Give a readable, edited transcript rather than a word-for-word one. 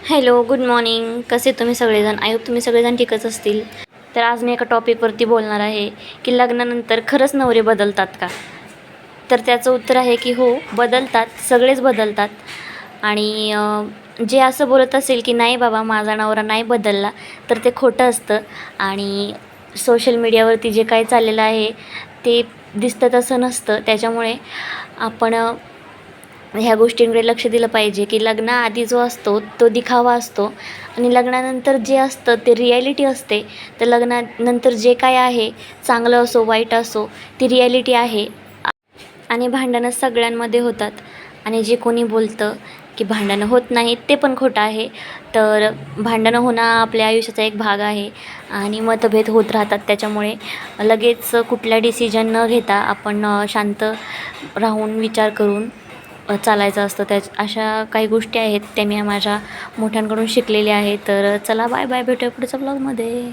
Hello, good morning. कसे तुम्ही सगळेजण? आय होप तुम्ही सगळेजण ठीकच असतील. तर आज मी एका टॉपिकवरती बोलणार आहे की लग्नानंतर खरंच नवरे बदलतात का? तर त्याचं उत्तर आहे की हो, बदलतात. सगळेच बदलतात. आणि जे असं बोलत असेल की नाही बाबा माझा नवरा नाही बदलला, तर ते खोटं असतं. आणि सोशल मीडियावरती जे काही चाललेलं आहे ते दिसतं तसं नसतं. त्याच्यामुळे आपण ह्या गोष्टींकडे लक्ष दिलं पाहिजे की लग्नाआधी जो असतो तो दिखावा असतो आणि लग्नानंतर जे असतं ते रिॲलिटी असते. तर लग्नानंतर जे काय आहे, चांगलं असो वाईट असो, ती रिॲलिटी आहे. आणि भांडणं सगळ्यांमध्ये होतात. आणि जे कोणी बोलतं की भांडणं होत नाहीत ते पण खोटं आहे. तर भांडणं होणं आपल्या आयुष्याचा एक भाग आहे आणि मतभेद होत राहतात. त्याच्यामुळे लगेच कुठला डिसिजन न घेता आपण शांत राहून विचार करून चालायचं असतं. अशा काही गोष्टी आहेत त्या मी माझ्या मोठ्यांकडून शिकलेल्या आहेत. तर चला बाय बाय, भेटूया पुढच्या ब्लॉगमध्ये.